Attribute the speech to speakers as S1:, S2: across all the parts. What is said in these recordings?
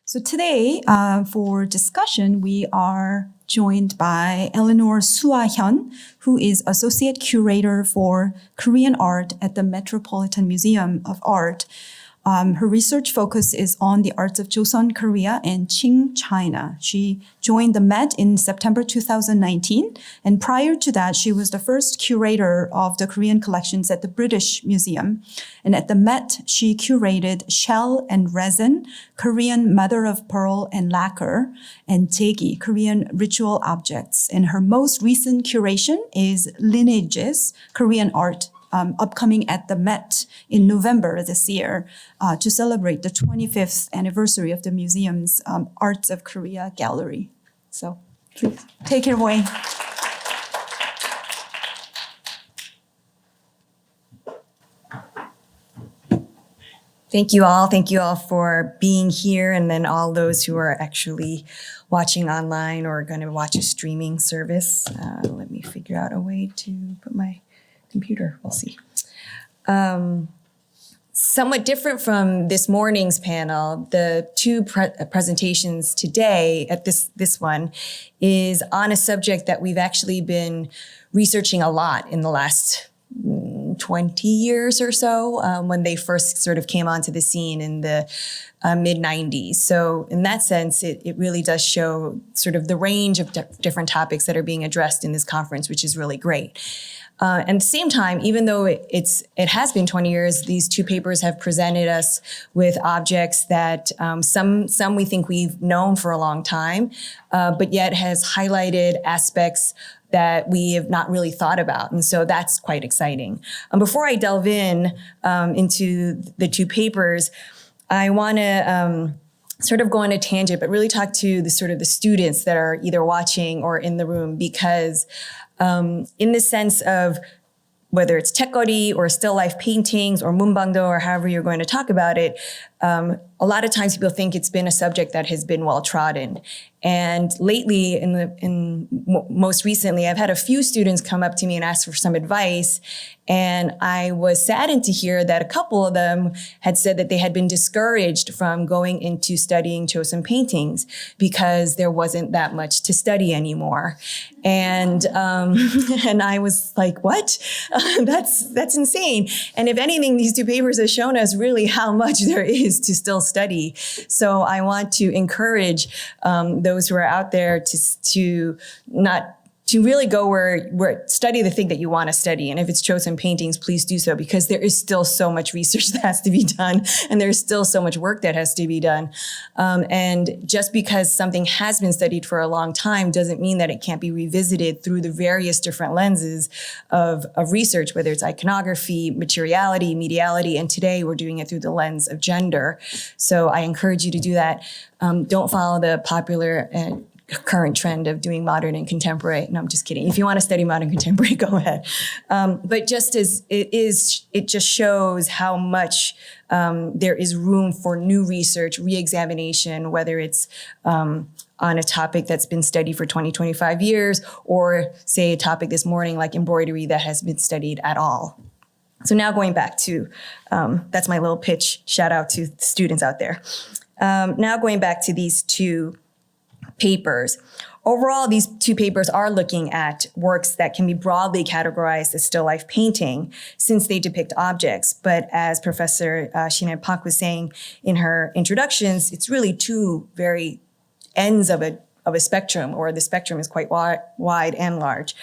S1: So today, for discussion, we are joined by Eleanor Soo-ah, who is Associate Curator for Korean Art at the Metropolitan Museum of Art. Her research focus is on the arts of Joseon, Korea, and Qing, China. She joined the Met in September 2019, and prior to that, she was the first curator of the Korean collections at the British Museum. And at the Met, she curated shell and resin, Korean mother of pearl and lacquer, and jegi, Korean ritual objects. And her most recent curation is Lineages, Korean art, upcoming at the Met in November this year to celebrate the 25th anniversary of the museum's Arts of Korea gallery. So please take it away.
S2: Thank you all. Thank you all for being here, and then all those who are actually watching online or going to watch a streaming service. Let me figure out a way to put my computer. We'll see. Somewhat different from this morning's panel, the two presentations today at this one is on a subject that we've actually been researching a lot in the last 20 years or so, when they first sort of came onto the scene in the mid-90s. So in that sense, it really does show sort of the range of different topics that are being addressed in this conference, which is really great. At the same time, even though it has been 20 years, these two papers have presented us with objects that some we think we've known for a long time, but yet has highlighted aspects that we have not really thought about. And so that's quite exciting. Before I delve into the two papers, I want to sort of go on a tangent, but really talk to the students that are either watching or in the room, because in the sense of whether it's tekgori or still life paintings or munbangdo or however you're going to talk about it, a lot of times people think it's been a subject that has been well trodden. And lately, most recently, I've had a few students come up to me and ask for some advice. And I was saddened to hear that a couple of them had said that they had been discouraged from going into studying Joseon paintings because there wasn't that much to study anymore. And and I was like, what? That's insane. And if anything, these two papers have shown us really how much there is to still study. So I want to encourage those who are out there to really go where study the thing that you want to study. And if it's Joseon paintings, please do so, because there is still so much research that has to be done, and there's still so much work that has to be done. And just because something has been studied for a long time doesn't mean that it can't be revisited through the various different lenses of research, whether it's iconography, materiality, mediality, and today we're doing it through the lens of gender. So I encourage you to do that. Don't follow the popular current trend of doing modern and contemporary. No, I'm just kidding. If you want to study modern contemporary, go ahead. But just as it just shows how much there is room for new research, re-examination, whether it's on a topic that's been studied for 20, 25 years, or say a topic this morning like embroidery that has been studied at all. So now going back to, that's my little pitch, shout out to students out there. Now going back to these two papers. Overall, these two papers are looking at works that can be broadly categorized as still life painting, since they depict objects. But as Professor Shin Park was saying in her introductions, it's really two very ends of a spectrum, or the spectrum is quite wide and large.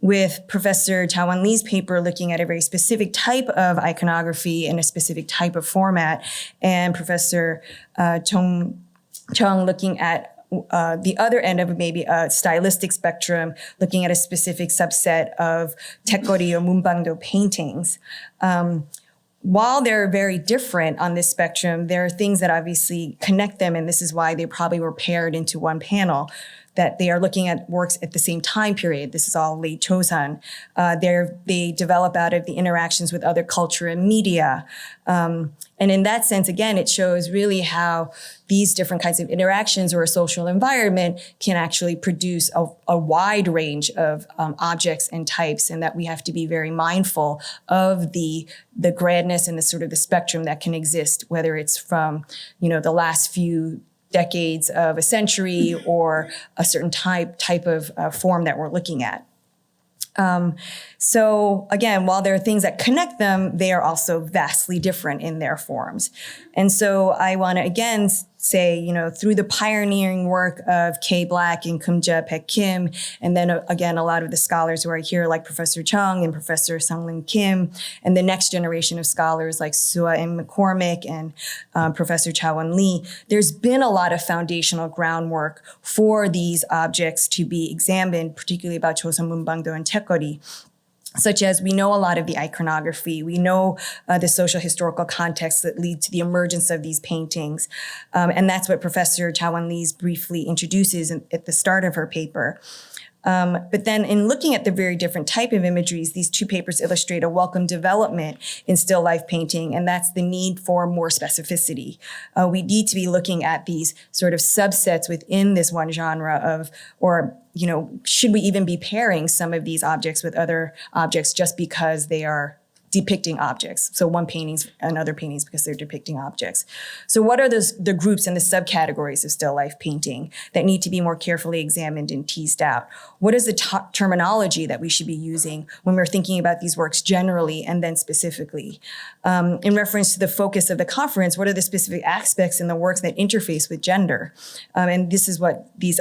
S2: With Professor Cha-Won Lee's paper looking at a very specific type of iconography and a specific type of format, and Professor Chung looking at the other end of maybe a stylistic spectrum, looking at a specific subset of tekgori or munbangdo paintings. While they're very different on this spectrum, there are things that obviously connect them, and this is why they probably were paired into one panel. that they are looking at works at the same time period. This is all late Joseon. They develop out of the interactions with other culture and media. And in that sense, again, it shows really how these different kinds of interactions or a social environment can actually produce a wide range of objects and types, and that we have to be very mindful of the grandness and the sort of the spectrum that can exist, whether it's from, the last few decades of a century or a certain type of form that we're looking at. So again, while there are things that connect them, they are also vastly different in their forms. And so I want to again say, through the pioneering work of Kay Black and Kumja Baek Kim, and then again, a lot of the scholars who are here, like Professor Chung and Professor Sung-Lim Kim, and the next generation of scholars like Soo-ah and McCormick and Professor Cha-Won Lee, there's been a lot of foundational groundwork for these objects to be examined, particularly about Joseon Munbangdo and Taekori. Such as we know a lot of the iconography, we know the social historical context that lead to the emergence of these paintings. And that's what Professor Cha-Won Lee briefly introduces at the start of her paper. But then in looking at the very different type of imageries, these two papers illustrate a welcome development in still life painting, and that's the need for more specificity. We need to be looking at these sort of subsets within this one genre should we even be pairing some of these objects with other objects just because they are depicting objects? So one paintings and other paintings because they're depicting objects. So what are the groups and the subcategories of still life painting that need to be more carefully examined and teased out? What is the terminology that we should be using when we're thinking about these works generally and then specifically? In reference to the focus of the conference, what are the specific aspects in the works that interface with gender? And this is what these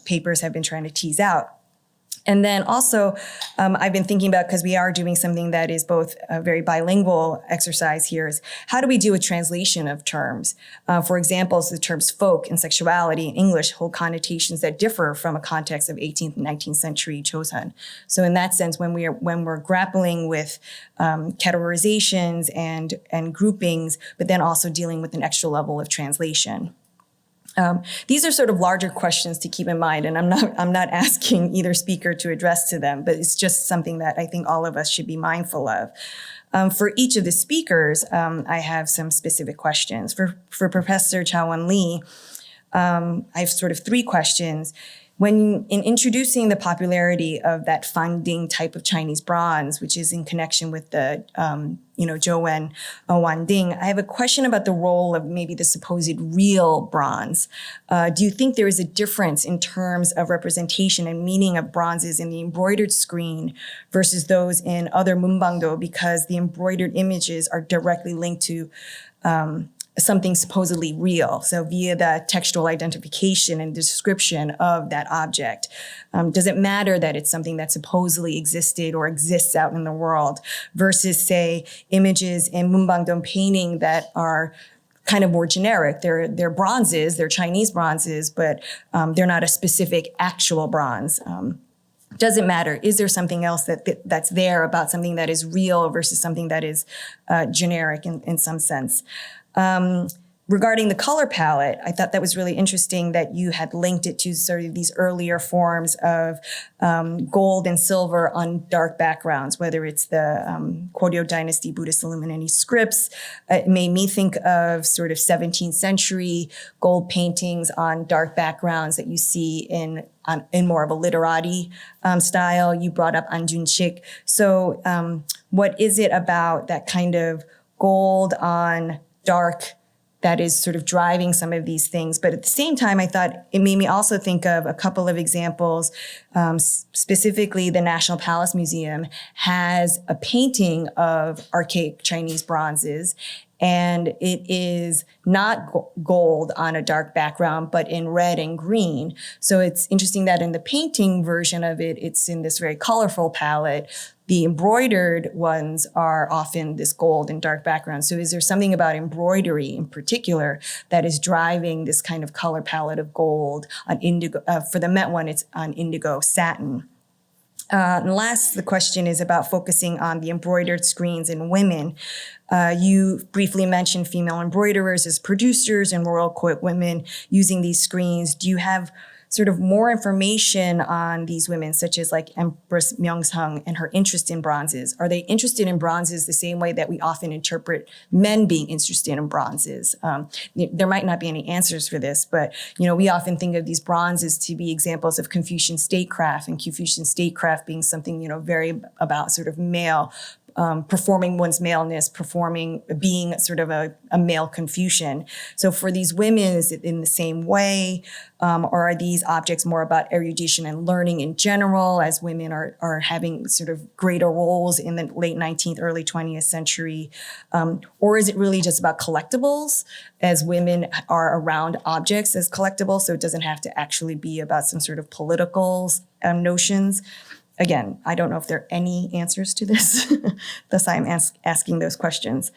S2: papers have been trying to tease out. And then also, I've been thinking about, because we are doing something that is both a very bilingual exercise here, is how do we deal with translation of terms? For example, the terms folk and sexuality in English hold connotations that differ from a context of 18th and 19th century Joseon. So in that sense, when we're grappling with categorizations and groupings, but then also dealing with an extra level of translation. These are sort of larger questions to keep in mind, and I'm not asking either speaker to address to them, but it's just something that I think all of us should be mindful of. For each of the speakers, I have some specific questions. For Professor Cha-Won Lee, I have sort of three questions. When in introducing the popularity of that finding type of Chinese bronze, which is in connection with the Zhouwen Wanding, I have a question about the role of maybe the supposed real bronze. Do you think there is a difference in terms of representation and meaning of bronzes in the embroidered screen versus those in other Munbangdo, because the embroidered images are directly linked to something supposedly real, so via the textual identification and description of that object? Does it matter that it's something that supposedly existed or exists out in the world versus, say, images in Munbangdong painting that are kind of more generic? They're bronzes, they're Chinese bronzes, but they're not a specific actual bronze. Does it matter? Is there something else that's there about something that is real versus something that is generic in some sense? Regarding the color palette, I thought that was really interesting that you had linked it to sort of these earlier forms of gold and silver on dark backgrounds, whether it's the Koryo Dynasty Buddhist Illuminati scripts. It made me think of sort of 17th century gold paintings on dark backgrounds that you see in more of a literati style. You brought up Anjunchik. So what is it about that kind of gold on dark that is sort of driving some of these things? But at the same time, I thought it made me also think of a couple of examples. Specifically, the National Palace Museum has a painting of archaic Chinese bronzes, and it is not gold on a dark background, but in red and green. So it's interesting that in the painting version of it, it's in this very colorful palette. The embroidered ones are often this gold and dark background. So is there something about embroidery in particular that is driving this kind of color palette of gold on indigo? For the Met one, it's on indigo satin. And last, the question is about focusing on the embroidered screens in women. You briefly mentioned female embroiderers as producers and royal court women using these screens. Do you have sort of more information on these women, such as like Empress Myeongseong and her interest in bronzes? Are they interested in bronzes the same way that we often interpret men being interested in bronzes? There might not be any answers for this, but we often think of these bronzes to be examples of Confucian statecraft, and Confucian statecraft being something very about sort of male. Performing one's maleness, being sort of a male Confucian. So for these women, is it in the same way? Or are these objects more about erudition and learning in general, as women are having sort of greater roles in the late 19th, early 20th century? Or is it really just about collectibles, as women are around objects as collectibles, so it doesn't have to actually be about some sort of political notions? Again, I don't know if there are any answers to this. Thus, I'm asking those questions.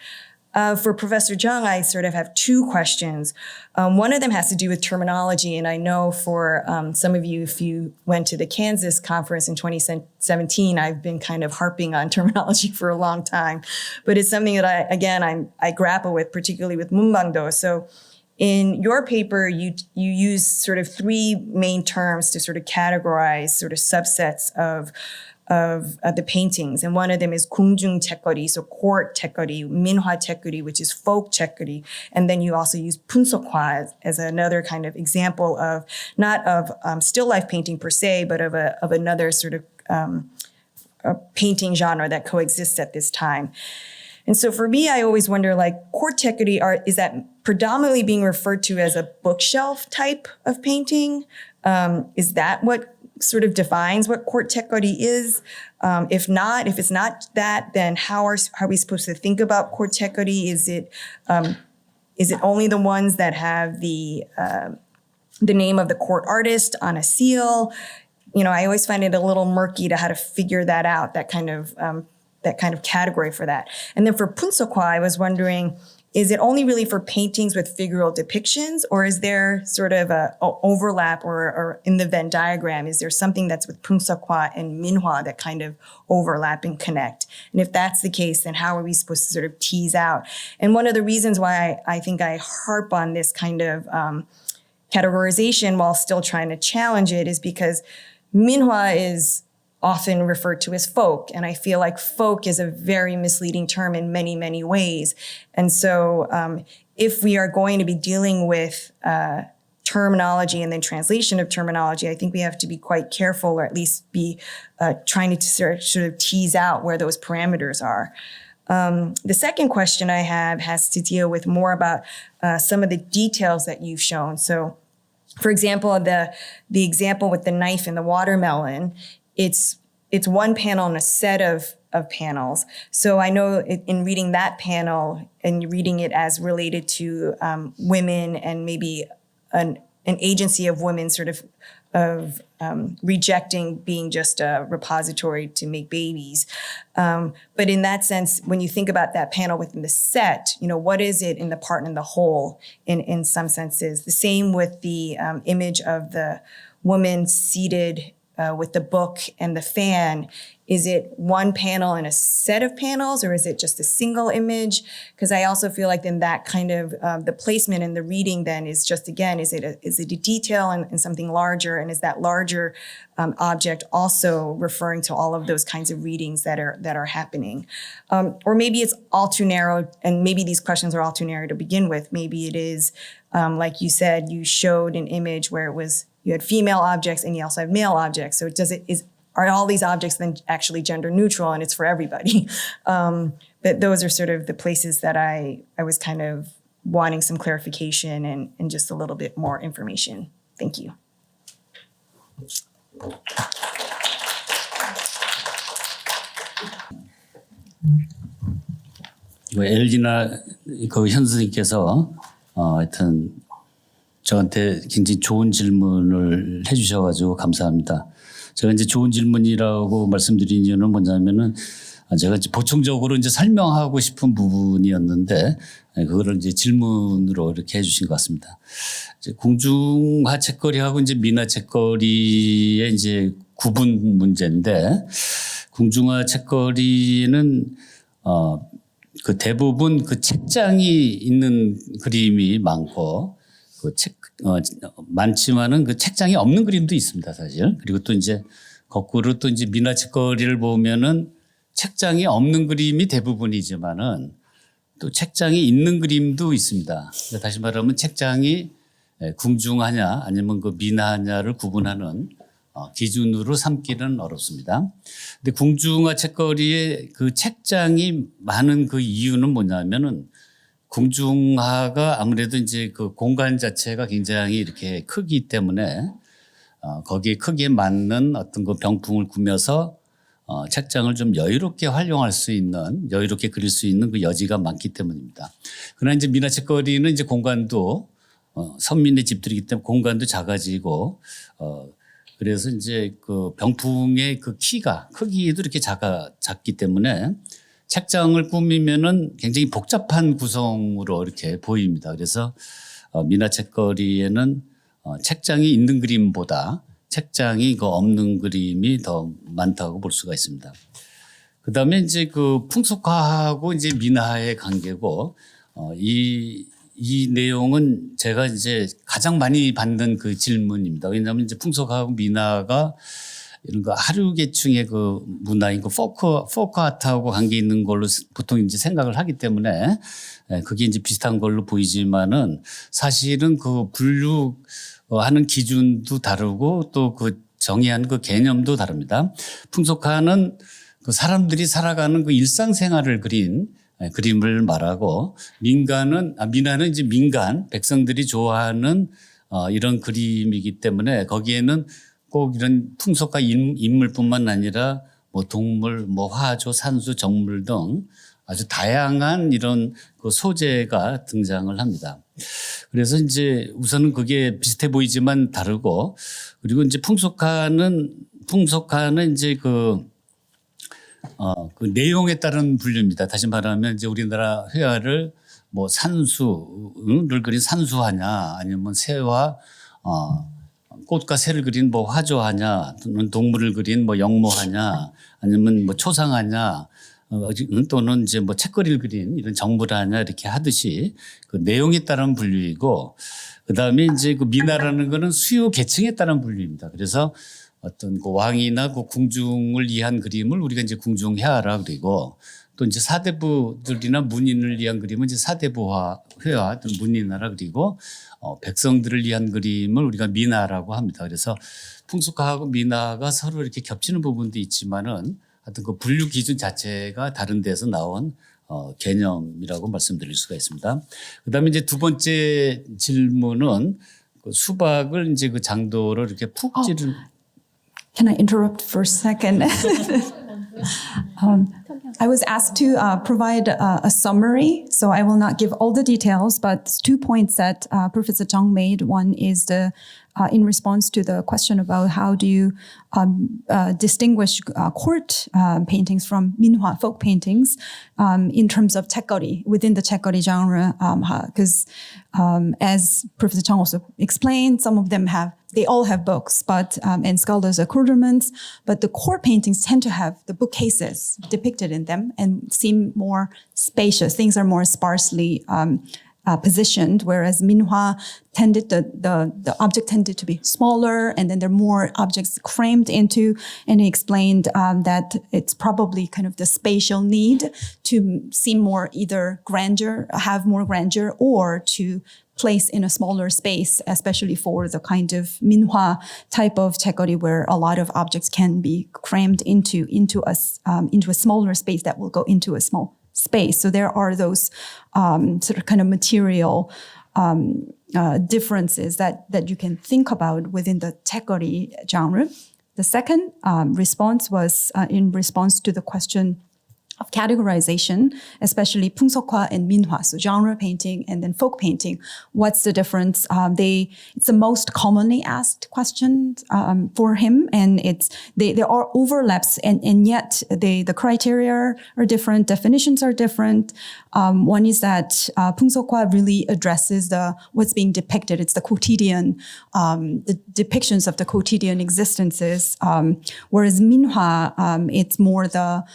S2: For Professor Chung, I sort of have two questions. One of them has to do with terminology. And I know for some of you, if you went to the Kansas conference in 2017, I've been kind of harping on terminology for a long time. But it's something that I grapple with, particularly with 문방도. So in your paper, you use sort of three main terms to sort of categorize sort of subsets of the paintings. And one of them is 궁중 책거리, so court 책거리, 민화 책거리, which is folk 책거리. And then you also use 분석화 as another kind of example of, not of still life painting per se, but of another sort of a painting genre that coexists at this time. And so for me, I always wonder, like, court tekuri art, is that predominantly being referred to as a bookshelf type of painting? Is that what sort of defines what court tekuri is? If it's not that, then how are we supposed to think about court tekuri? Is it only the ones that have the name of the court artist on a seal? I always find it a little murky to how to figure that out, that kind of category for that. And then for punseokwa, I was wondering, is it only really for paintings with figural depictions, or is there sort of a overlap, or in the Venn diagram, is there something that's with punseokwa and minhwa that kind of overlap and connect? And if that's the case, then how are we supposed to sort of tease out? And one of the reasons why I think I harp on this kind of categorization while still trying to challenge it is because minhwa is often referred to as folk. And I feel like folk is a very misleading term in many, many ways. And so if we are going to be dealing with terminology and then translation of terminology, I think we have to be quite careful, or at least be trying to sort of tease out where those parameters are. The second question I have has to deal with more about some of the details that you've shown. So, for example, the example with the knife and the watermelon, it's one panel in a set of panels. So I know in reading that panel and reading it as related to women and maybe an agency of women sort of rejecting being just a repository to make babies. But in that sense, when you think about that panel within the set, what is it in the part and the whole in some senses? The same with the image of the woman seated with the book and the fan. Is it one panel in a set of panels, or is it just a single image? Because I also feel like then that kind of the placement and the reading then is just, again, is it a detail and something larger? And is that larger object also referring to all of those kinds of readings that are happening? Or maybe it's all too narrow, and maybe these questions are all too narrow to begin with. Maybe it is, like you said, you showed an image where you had female objects and you also have male objects. So are all these objects then actually gender neutral and it's for everybody? But those are sort of the places that I was kind of wanting some clarification and just a little bit more information. Thank you.
S3: 엘리나 현 선생님께서 하여튼 저한테 굉장히 좋은 질문을 해주셔가지고 감사합니다. 제가 이제 좋은 질문이라고 말씀드린 이유는 뭐냐면은 제가 이제 보충적으로 이제 설명하고 싶은 부분이었는데 그거를 이제 질문으로 이렇게 해주신 것 같습니다. 이제 궁중화 책거리하고 이제 민화 책거리의 이제 구분 문제인데, 궁중화 책거리는 그 대부분 그 책장이 있는 그림이 많고, 그 많지만은 그 책장에 없는 그림도 있습니다, 사실. 그리고 또 이제 거꾸로 또 이제 미나 책거리를 보면은 책장에 없는 그림이 대부분이지만은 또 책장에 있는 그림도 있습니다. 그러니까 다시 말하면 책장이 궁중하냐 아니면 그 미나냐를 구분하는 기준으로 삼기는 어렵습니다. 근데 궁중화 책거리에 그 책장이 많은 그 이유는 뭐냐면은 궁중화가 아무래도 이제 그 공간 자체가 굉장히 이렇게 크기 때문에 거기에 크기에 맞는 어떤 그 병풍을 꾸며서 책장을 좀 여유롭게 활용할 수 있는, 여유롭게 그릴 수 있는 그 여지가 많기 때문입니다. 그러나 이제 미나 책거리는 이제 공간도 선민의 집들이기 때문에 공간도 작아지고 그래서 이제 그 병풍의 그 크기도 이렇게 작기 때문에 책장을 꾸미면은 굉장히 복잡한 구성으로 이렇게 보입니다. 그래서 미나 책거리에는 책장이 있는 그림보다 책장이 그 없는 그림이 더 많다고 볼 수가 있습니다. 그 다음에 이제 그 풍속화하고 이제 미나의 관계고, 이 내용은 제가 이제 가장 많이 받는 그 질문입니다. 왜냐하면 이제 풍속화하고 미나가 이런 거 하류계층의 그 문화인 그 포크 아트하고 관계 있는 걸로 보통 이제 생각을 하기 때문에 그게 이제 비슷한 걸로 보이지만은 사실은 그 분류하는 기준도 다르고 또 그 정의한 그 개념도 다릅니다. 풍속화는 그 사람들이 살아가는 그 일상생활을 그린 그림을 말하고 미나는 이제 민간 백성들이 좋아하는 이런 그림이기 때문에 거기에는 꼭 이런 풍속화 인물뿐만 아니라 뭐 동물, 뭐 화조, 산수, 정물 등 아주 다양한 이런 그 소재가 등장을 합니다. 그래서 이제 우선은 그게 비슷해 보이지만 다르고, 그리고 이제 풍속화는 이제 그 내용에 따른 분류입니다. 다시 말하면 이제 우리나라 회화를 뭐 산수를 그린 산수하냐, 아니면 새와 꽃과 새를 그린 뭐 화조하냐, 동물을 그린 뭐 영모하냐, 아니면 뭐 초상하냐, 또는 이제 뭐 책거리를 그린 이런 정물하냐 이렇게 하듯이 그 내용에 따른 분류이고, 그 다음에 이제 그 미나라는 거는 수요 계층에 따른 분류입니다. 그래서 어떤 그 왕이나 그 궁중을 위한 그림을 우리가 이제 궁중회화라 그리고, 또 이제 사대부들이나 문인을 위한 그림은 이제 사대부화 회화 또는 문인화라 그리고 백성들을 위한 그림을 우리가 미나라고 합니다. 그래서 풍속화하고 미나가 서로 이렇게 겹치는 부분도 있지만은 하여튼 그 분류 기준 자체가 다른 데서 나온 개념이라고 말씀드릴 수가 있습니다. 그다음에 이제 두 번째 질문은 그 수박을 이제 그 장도로 이렇게 푹 찌른.
S1: Can I interrupt for a second? I was asked to provide a summary, so I will not give all the details, but 2 points that Professor Chung made. One is in response to the question about how do you distinguish court paintings from minhwa folk paintings in terms of 책거리, within the 책거리 genre, because as Professor Chung also explained, some of them they all have books, but and scholars accoutrements, but the court paintings tend to have the bookcases depicted in them and seem more spacious. Things are more sparsely positioned, whereas minhwa the object tended to be smaller, and then there are more objects crammed into. And he explained that it's probably kind of the spatial need to seem more either grandeur, have more grandeur, or to place in a smaller space, especially for the kind of minhwa type of 책거리 where a lot of objects can be crammed into a smaller space that will go into a small space. So there are those sort of kind of material differences that you can think about within the 책거리 genre. The second response was in response to the question of categorization, especially 풍속화 and minhwa, so genre painting and then folk painting. What's the difference? It's the most commonly asked question for him, and there are overlaps, and yet the criteria are different, definitions are different. One is that 풍속화 really addresses what's being depicted. It's the quotidian, the depictions of the quotidian existences, whereas minhwa, it's more the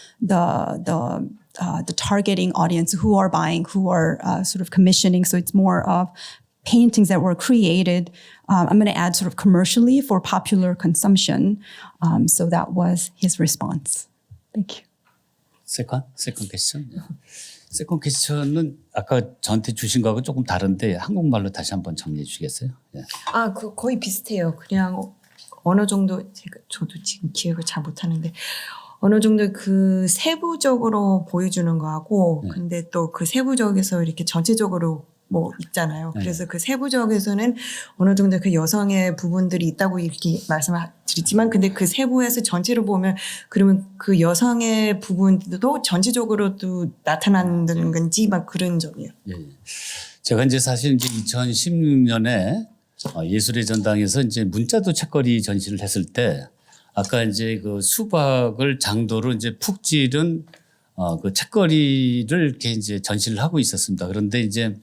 S1: targeting audience who are buying, who are sort of commissioning. So it's more of paintings that were created, I'm going to add sort of commercially for popular consumption. So that was his response. Thank you.
S3: Second question. 세컨 퀘스천은 아까 저한테 주신 거하고 조금 다른데 한국말로 다시 한번 정리해 주시겠어요? 예.
S2: 거의 비슷해요. 그냥 어느 정도 저도 지금 기억을 잘 못하는데 어느 정도 그 세부적으로 보여주는 거하고
S3: 네.
S2: 근데 또 그 세부적에서 이렇게 전체적으로 뭐 있잖아요.
S3: 네.
S2: 그래서 그 세부적에서는 어느 정도 그 여성의 부분들이 있다고 이렇게 말씀드리지만 근데 그 세부에서 전체로 보면 그러면 그 여성의 부분도 전체적으로도 나타나는 건지 막 그런 점이에요.
S3: 예. 제가 이제 사실 이제 2016년에 예술의 전당에서 이제 문자도 책거리 전시를 했을 때 아까 이제 그 수박을 장도로 이제 푹 찌른 그 책거리를 이렇게 이제 전시를 하고 있었습니다. 그런데 이제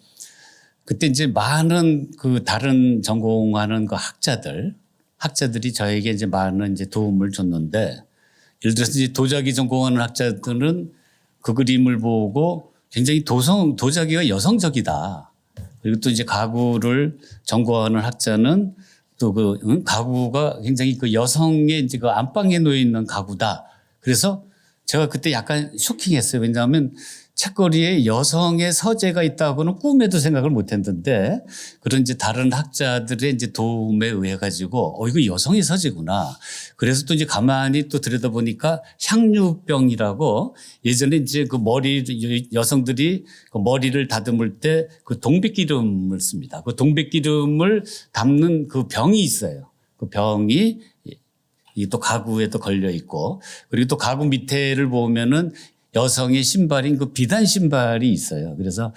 S3: 그때 이제 많은 그 다른 전공하는 그 학자들이 저에게 이제 많은 이제 도움을 줬는데 예를 들어서 이제 도자기 전공하는 학자들은 그 그림을 보고 굉장히 도자기가 여성적이다. 그리고 또 이제 가구를 전공하는 학자는 또 그 가구가 굉장히 그 여성의 이제 그 안방에 놓여 있는 가구다. 그래서 제가 그때 약간 쇼킹했어요. 왜냐하면 책거리에 여성의 서재가 있다고는 꿈에도 생각을 못 했는데 그런 이제 다른 학자들의 이제 도움에 의해 가지고 이거 여성의 서재구나. 그래서 또 이제 가만히 또 들여다보니까 향유병이라고 예전에 이제 그 여성들이 그 머리를 다듬을 때 그 동백기름을 씁니다. 그 동백기름을 담는 그 병이 있어요. 그 병이 이 또 가구에 또 걸려 있고 그리고 또 가구 밑에를 보면은 여성의 신발인 그 비단 신발이 있어요. 그래서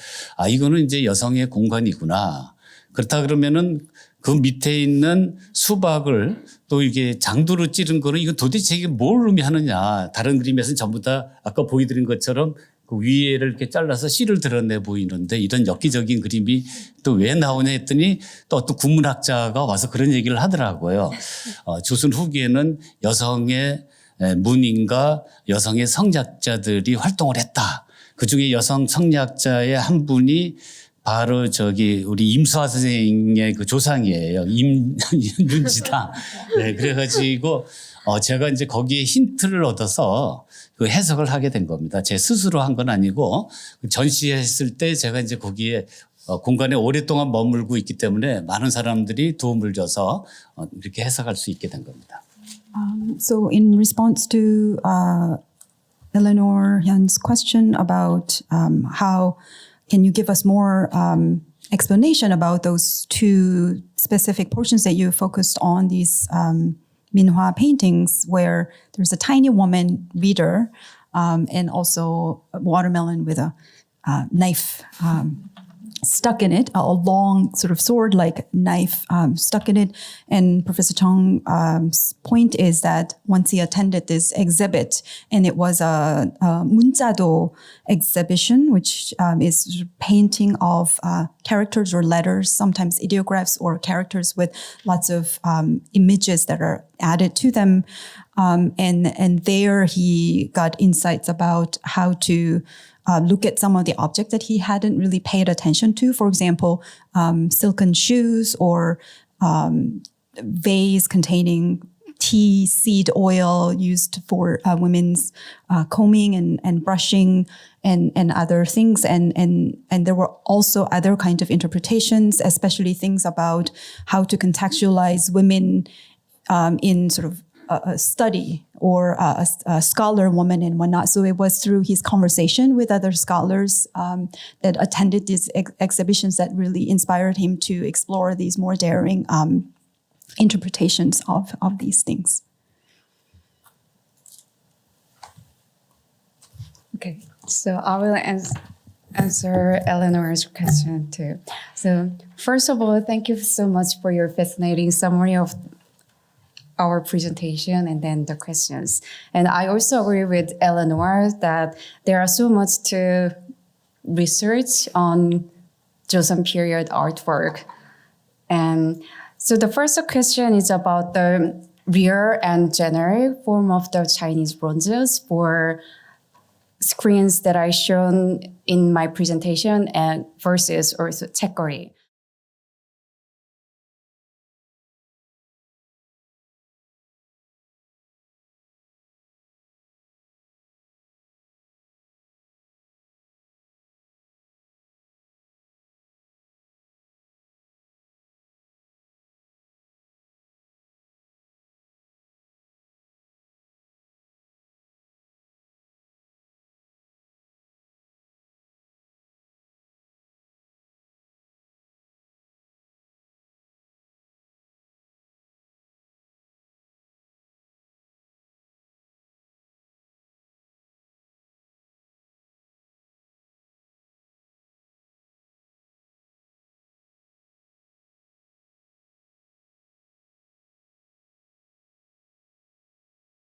S3: 이거는 이제 여성의 공간이구나. 그렇다 그러면은 그 밑에 있는 수박을 또 이게 장도로 찌른 거는 이거 도대체 이게 뭘 의미하느냐. 다른 그림에서는 전부 다 아까 보여드린 것처럼 그 위에를 이렇게 잘라서 씨를 드러내 보이는데 이런 엽기적인 그림이 또 왜 나오냐 했더니 또 어떤 국문학자가 와서 그런 얘기를 하더라고요. 조선 후기에는 여성의 문인과 여성의 성리학자들이 활동을 했다. 그중에 여성 성리학자의 한 분이 바로 우리 임수아 선생님의 그 조상이에요. 윤지당. 네, 그래가지고 제가 이제 거기에 힌트를 얻어서 그 해석을 하게 된 겁니다. 제 스스로 한 건 아니고 전시했을 때 제가 이제 거기에 공간에 오랫동안 머물고 있기 때문에 많은 사람들이 도움을 줘서 이렇게 해석할 수 있게 된 겁니다.
S1: So in response to Eleanor Hyun's question about how can you give us more explanation about those two specific portions that you focused on, these Minhwa paintings where there's a tiny woman reader and also a watermelon with a knife stuck in it, a long sort of sword-like knife stuck in it. And Professor Chung's point is that once he attended this exhibit, and it was a 문자도 exhibition, which is painting of characters or letters, sometimes ideographs or characters with lots of images that are added to them. And there he got insights about how to look at some of the objects that he hadn't really paid attention to. For example, silken shoes or vase containing tea seed oil used for women's combing and brushing and other things. And there were also other kinds of interpretations, especially things about how to contextualize women in sort of a study or a scholar woman and whatnot. So it was through his conversation with other scholars that attended these exhibitions that really inspired him to explore these more daring interpretations of these things.
S4: Okay, so I will answer Eleanor's question too. So first of all, thank you so much for your fascinating summary of our presentation and then the questions. And I also agree with Eleanor that there are so much to research on Joseon period artwork. And so the first question is about the rare and generic form of the Chinese bronzes for screens that I shown in my presentation and versus also 책거리.